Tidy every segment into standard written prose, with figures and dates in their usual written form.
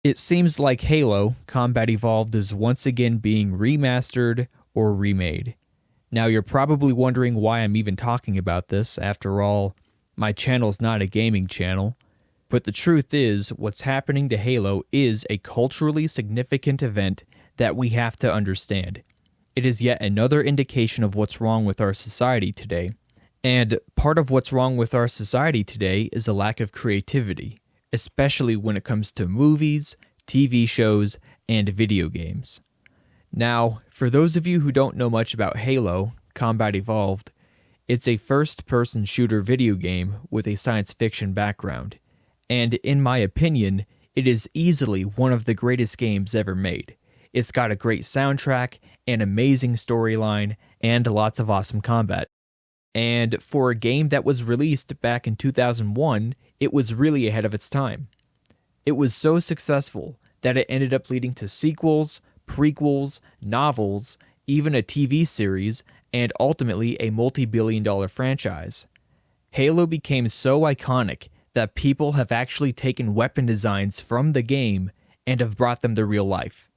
It seems like Halo Combat Evolved is once again being remastered or remade. Now you're probably wondering why I'm even talking about this. After all, my channel's not a gaming channel. But the truth is, what's happening to Halo is a culturally significant event that we have to understand. It is yet another indication of what's wrong with our society today. And part of what's wrong with our society today is a lack of creativity, especially when it comes to movies, TV shows, and video games. Now, for those of you who don't know much about Halo Combat Evolved, it's a first-person shooter video game with a science fiction background. And in my opinion, it is easily one of the greatest games ever made. It's got a great soundtrack, an amazing storyline, and lots of awesome combat. And for a game that was released back in 2001, it was really ahead of its time. It was so successful that it ended up leading to sequels, prequels, novels, even a TV series, and ultimately a multi-billion-dollar franchise. Halo became so iconic that people have actually taken weapon designs from the game and have brought them to real life.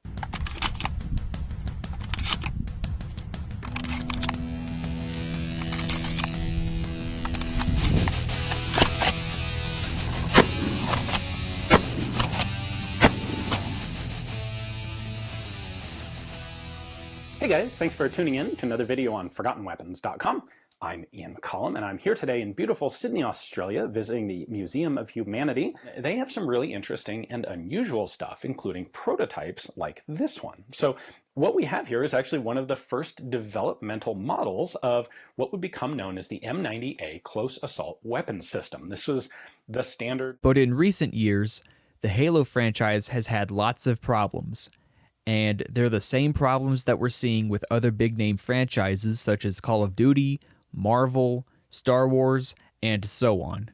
Hey guys, thanks for tuning in to another video on ForgottenWeapons.com. I'm Ian McCollum, and I'm here today in beautiful Sydney, Australia, visiting the Museum of Humanity. They have some really interesting and unusual stuff, including prototypes like this one. So what we have here is actually one of the first developmental models of what would become known as the M90A Close Assault Weapons System. This was the standard. But in recent years, the Halo franchise has had lots of problems. And they're the same problems that we're seeing with other big-name franchises such as Call of Duty, Marvel, Star Wars, and so on.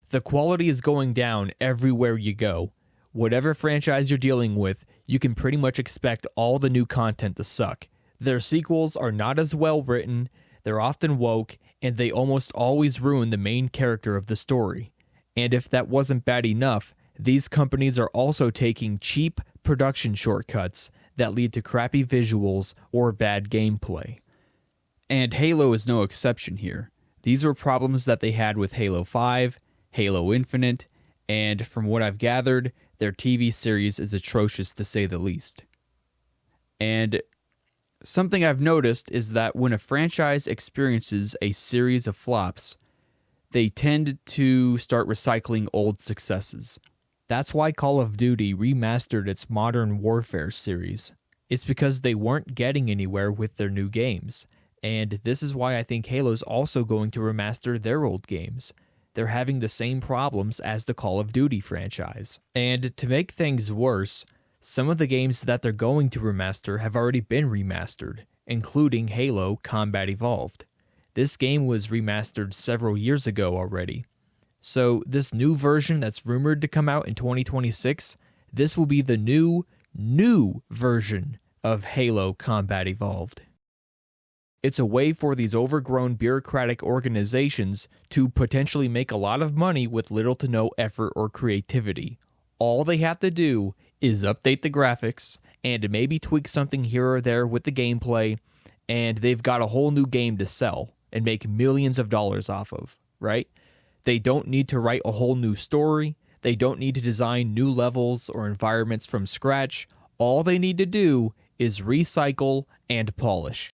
The quality is going down everywhere you go. Whatever franchise you're dealing with, you can pretty much expect all the new content to suck. Their sequels are not as well written, they're often woke, and they almost always ruin the main character of the story. And if that wasn't bad enough, these companies are also taking cheap production shortcuts that lead to crappy visuals or bad gameplay. And Halo is no exception here. These were problems that they had with Halo 5, Halo Infinite, and from what I've gathered, their TV series is atrocious to say the least. And something I've noticed is that when a franchise experiences a series of flops, they tend to start recycling old successes. That's why Call of Duty remastered its Modern Warfare series. It's because they weren't getting anywhere with their new games. And this is why I think Halo's also going to remaster their old games. They're having the same problems as the Call of Duty franchise. And to make things worse, some of the games that they're going to remaster have already been remastered, including Halo Combat Evolved. This game was remastered several years ago already. So this new version that's rumored to come out in 2026, this will be the new version of Halo Combat Evolved. It's a way for these overgrown bureaucratic organizations to potentially make a lot of money with little to no effort or creativity. All they have to do is update the graphics and maybe tweak something here or there with the gameplay, and they've got a whole new game to sell and make millions of dollars off of, right? They don't need to write a whole new story. They don't need to design new levels or environments from scratch. All they need to do is recycle and polish.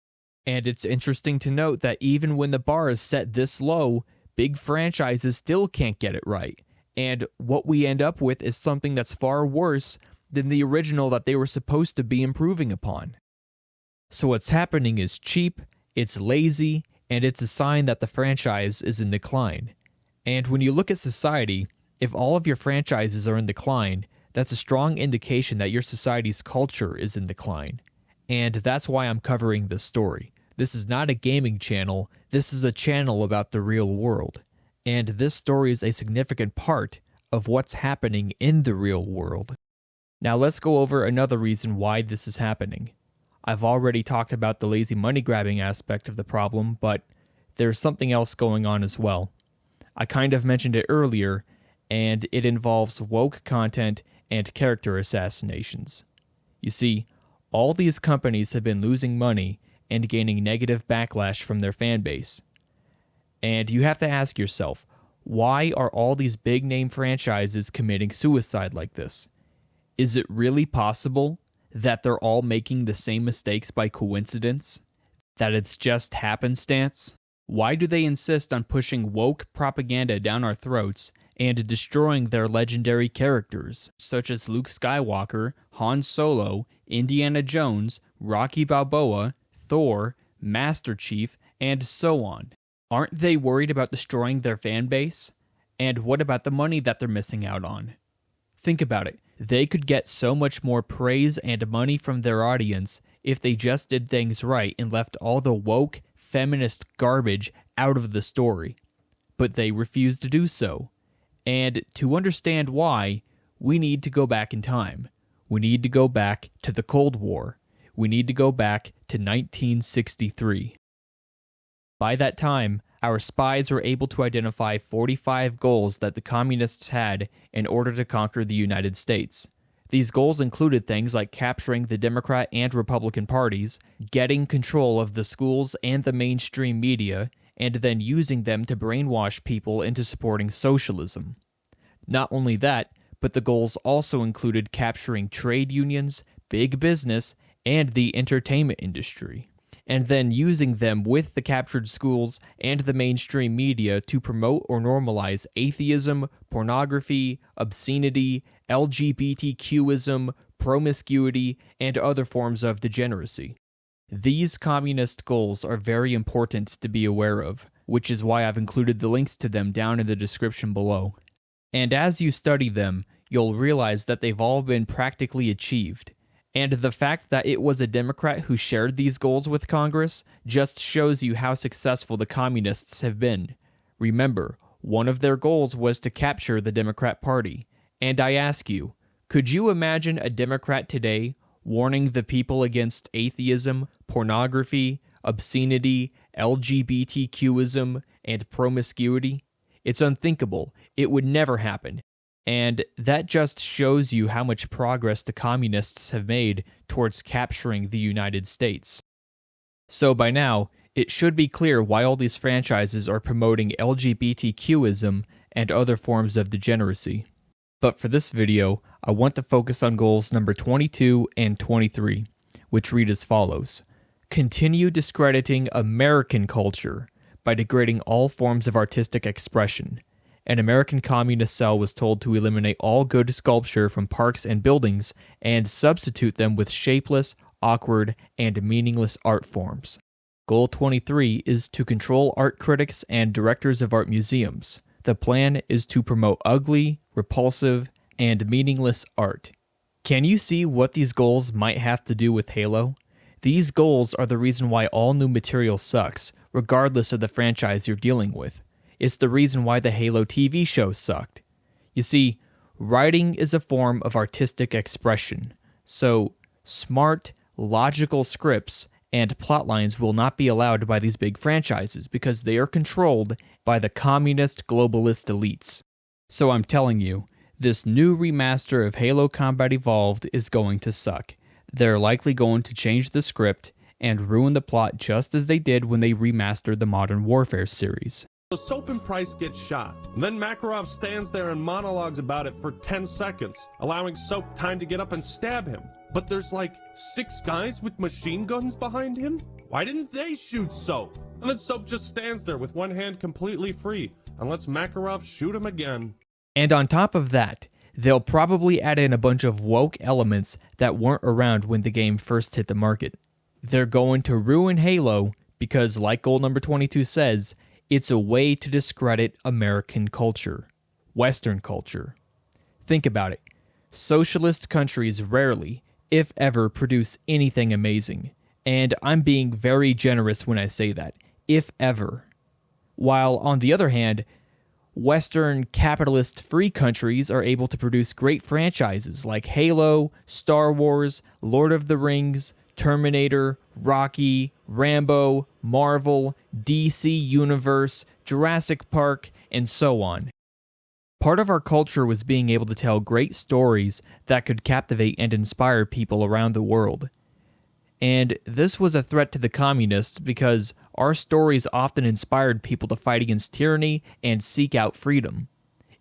And it's interesting to note that even when the bar is set this low, big franchises still can't get it right. And what we end up with is something that's far worse than the original that they were supposed to be improving upon. So what's happening is cheap, it's lazy, and it's a sign that the franchise is in decline. And when you look at society, if all of your franchises are in decline, that's a strong indication that your society's culture is in decline. And that's why I'm covering this story. This is not a gaming channel, this is a channel about the real world. And this story is a significant part of what's happening in the real world. Now let's go over another reason why this is happening. I've already talked about the lazy money grabbing aspect of the problem, but there's something else going on as well. I kind of mentioned it earlier, and it involves woke content and character assassinations. You see, all these companies have been losing money and gaining negative backlash from their fan base. And you have to ask yourself, why are all these big-name franchises committing suicide like this? Is it really possible that they're all making the same mistakes by coincidence? That it's just happenstance? Why do they insist on pushing woke propaganda down our throats and destroying their legendary characters, such as Luke Skywalker, Han Solo, Indiana Jones, Rocky Balboa, Thor, Master Chief, and so on? Aren't they worried about destroying their fan base? And what about the money that they're missing out on? Think about it. They could get so much more praise and money from their audience if they just did things right and left all the woke, feminist garbage out of the story. But they refuse to do so. And to understand why, we need to go back in time. We need to go back to the Cold War. We need to go back to 1963. By that time, our spies were able to identify 45 goals that the communists had in order to conquer the United States. These goals included things like capturing the Democrat and Republican parties, getting control of the schools and the mainstream media, and then using them to brainwash people into supporting socialism. Not only that, but the goals also included capturing trade unions, big business, and the entertainment industry, and then using them with the captured schools and the mainstream media to promote or normalize atheism, pornography, obscenity, LGBTQism, promiscuity, and other forms of degeneracy. These communist goals are very important to be aware of, which is why I've included the links to them down in the description below. And as you study them, you'll realize that they've all been practically achieved. And the fact that it was a Democrat who shared these goals with Congress just shows you how successful the communists have been. Remember, one of their goals was to capture the Democrat Party. And I ask you, could you imagine a Democrat today warning the people against atheism, pornography, obscenity, LGBTQism, and promiscuity? It's unthinkable. It would never happen. And that just shows you how much progress the communists have made towards capturing the United States. So by now, it should be clear why all these franchises are promoting LGBTQism and other forms of degeneracy. But for this video, I want to focus on goals number 22 and 23, which read as follows. Continue discrediting American culture by degrading all forms of artistic expression. An American communist cell was told to eliminate all good sculpture from parks and buildings and substitute them with shapeless, awkward, and meaningless art forms. Goal 23 is to control art critics and directors of art museums. The plan is to promote ugly, repulsive, and meaningless art. Can you see what these goals might have to do with Halo? These goals are the reason why all new material sucks, regardless of the franchise you're dealing with. It's the reason why the Halo TV show sucked. You see, writing is a form of artistic expression, so smart, logical scripts and plotlines will not be allowed by these big franchises because they are controlled by the communist globalist elites. So I'm telling you, this new remaster of Halo Combat Evolved is going to suck. They're likely going to change the script and ruin the plot just as they did when they remastered the Modern Warfare series. The Soap and Price gets shot. Then Makarov stands there and monologues about it for 10 seconds, allowing Soap time to get up and stab him. But there's like 6 guys with machine guns behind him? Why didn't they shoot Soap? And then Soap just stands there with one hand completely free and lets Makarov shoot him again. And on top of that, they'll probably add in a bunch of woke elements that weren't around when the game first hit the market. They're going to ruin Halo because, like goal number 22 says, it's a way to discredit American culture, Western culture. Think about it. Socialist countries rarely, if ever, produce anything amazing. And I'm being very generous when I say that, if ever. While, on the other hand, Western capitalist free countries are able to produce great franchises like Halo, Star Wars, Lord of the Rings, Terminator, Rocky, Rambo, Marvel, DC Universe, Jurassic Park, and so on. Part of our culture was being able to tell great stories that could captivate and inspire people around the world. And this was a threat to the communists because our stories often inspired people to fight against tyranny and seek out freedom.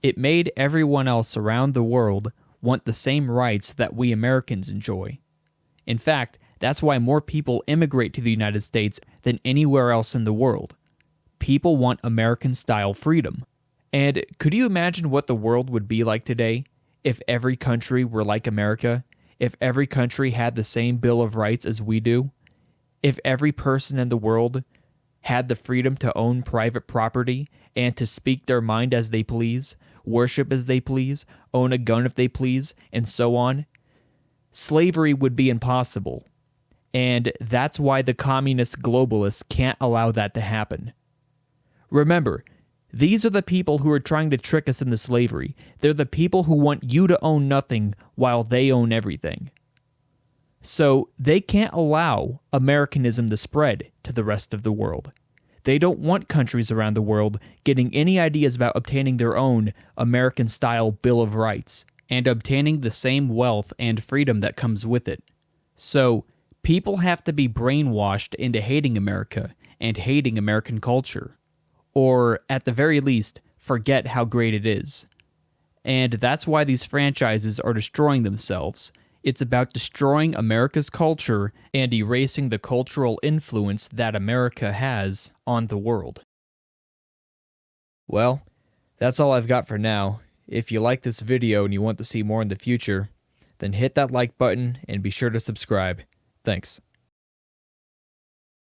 It made everyone else around the world want the same rights that we Americans enjoy. In fact, that's why more people immigrate to the United States than anywhere else in the world. People want American-style freedom. And could you imagine what the world would be like today if every country were like America? If every country had the same Bill of Rights as we do? If every person in the world had the freedom to own private property and to speak their mind as they please, worship as they please, own a gun if they please, and so on? Slavery would be impossible. And that's why the communist globalists can't allow that to happen. Remember, these are the people who are trying to trick us into slavery. They're the people who want you to own nothing while they own everything. So they can't allow Americanism to spread to the rest of the world. They don't want countries around the world getting any ideas about obtaining their own American-style Bill of Rights and obtaining the same wealth and freedom that comes with it. So people have to be brainwashed into hating America and hating American culture. Or, at the very least, forget how great it is. And that's why these franchises are destroying themselves. It's about destroying America's culture and erasing the cultural influence that America has on the world. Well, that's all I've got for now. If you like this video and you want to see more in the future, then hit that like button and be sure to subscribe. Thanks.